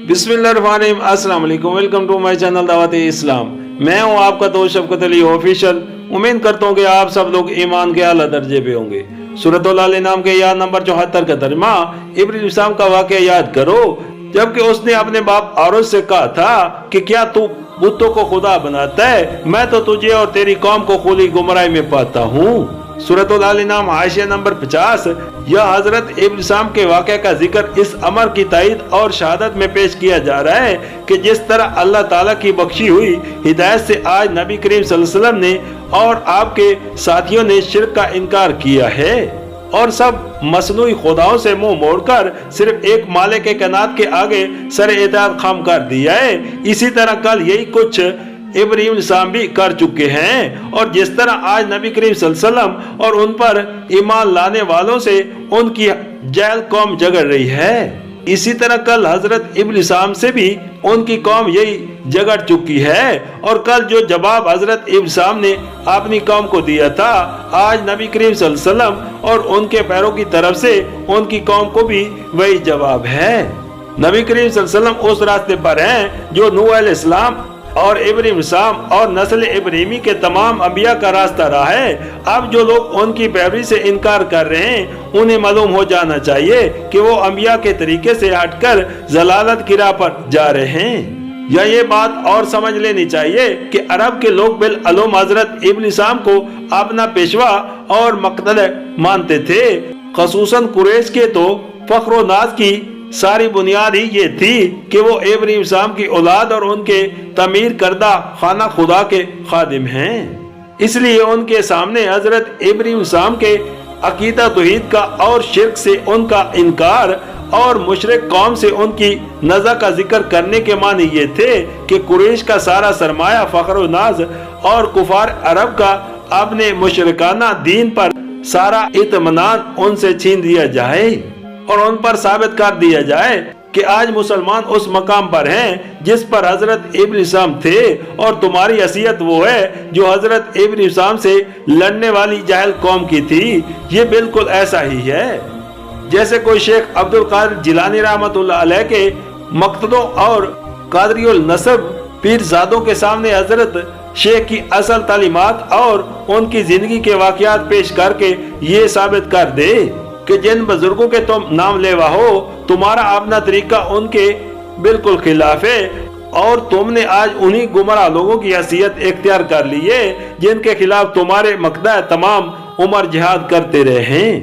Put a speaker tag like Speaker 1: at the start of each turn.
Speaker 1: बिस्मिल्लाहिर्रहमानिर्रहीम, अस्सलाम वालेकुम, वेलकम टू माय चैनल दावत इस्लाम। मैं हूं आपका दोस्त शफकत अली ऑफिशियल। उम्मीद करता हूं कि आप सब लोग ईमान के आला दर्जे पे होंगे। सूरतुल अल नाम के याद नंबर 74 का तर्जुमा, इब्राहीम इस्लाम का वाक़या याद करो जबकि उसने अपने बाप आरोज से कहा था कि क्या तू बुतों को खुदा बनाता है, मैं तो तुझे और तेरी कौम को खुली गुमराही में पाता हूँ। सूरतुल अल नाम हाशिया नंबर 50। यह हजरत इब्राहीम इस्लाम के वाक़े का जिक्र इस अमर की तायद और शहादत में पेश किया जा रहा है कि जिस तरह अल्लाह ताला की बख्शी हुई हिदायत से आज नबी करीम सल्लल्लाहु अलैहि वसल्लम ने और आपके साथियों ने शिर्क का इनकार किया है और सब मसनूई खुदाओं से मुंह मोड़कर सिर्फ एक मालिक के कायनात के आगे सर इताअत खाम कर दिया है। इसी तरह कल यही कुछ इब्राहीम इस्लाम भी कर चुके हैं और जिस तरह आज नबी करीम सल्लल्लाहु अलैहि वसल्लम और उन पर ईमान लाने वालों से उनकी जहल कौम जगड़ रही है, इसी तरह कल हजरत इब्राहीम इस्लाम से भी उनकी कौम यही जगड़ चुकी है। और कल जो जवाब हजरत इब्राहीम इस्लाम ने अपनी कौम को दिया था, आज नबी करीम सल्लल्लाहु अलैहि वसल्लम और उनके पैरों की तरफ से उनकी कौम को भी वही जवाब है। नबी करीम सल्लल्लाहु अलैहि वसल्लम उस रास्ते पर हैं जो नूह अलैहिस्सलाम और इब्राहीम इस्लाम और नस्ल इब्राहीमी के तमाम अंबिया का रास्ता रहा है। अब जो लोग उनकी पैरवी से इनकार कर रहे हैं, उन्हें मालूम हो जाना चाहिए कि वो अंबिया के तरीके से हटकर जलालत की राह पर जा रहे हैं। या ये बात और समझ लेनी चाहिए कि अरब के लोग बिलअलूम हजरत इब्राहीम इस्लाम को अपना पेशवा और मक़सद मानते थे। ख़ुसूसन कुरैश के तो फख्र नाज की सारी बुनियाद ही ये थी कि वो इब्राहीम इस्लाम की औलाद और उनके तमीर करदा खाना खुदा के खादिम हैं। इसलिए उनके सामने हजरत इब्राहीम इस्लाम के अकीदा तौहीद का और शिर्क से उनका इनकार और मुशरिक कौम से उनकी नज़ा का जिक्र करने के मानी ये थे कि कुरैश का सारा सरमाया फख्र नाज और कुफार अरब का अपने मुशरिकाना दीन पर सारा इत्मीनान उनसे छीन दिया जाए और उन पर साबित कर दिया जाए कि आज मुसलमान उस मकाम पर हैं जिस पर हजरत इब्राहीम इस्लाम थे और तुम्हारी हैसियत वो है जो हजरत इब्राहीम इस्लाम से लड़ने वाली जाहिल कौम की थी। ये बिल्कुल ऐसा ही है जैसे कोई शेख अब्दुल कादिर जिलानी रहमतुल्लाह अलैह के मक़सदों और कादरियुल नसब पीरजादों के सामने हजरत शेख की असल तालीमात और उनकी जिंदगी के वाक़यात पेश करके ये साबित कर दे कि जिन बुजुर्गों के तुम नाम लेवा हो, तुम्हारा अपना तरीका उनके बिल्कुल खिलाफ है और तुमने आज उन्हीं गुमराह लोगों की हैसियत इख्तियार कर ली है जिनके खिलाफ तुम्हारे मक़सद तमाम उम्र जिहाद करते रहे हैं।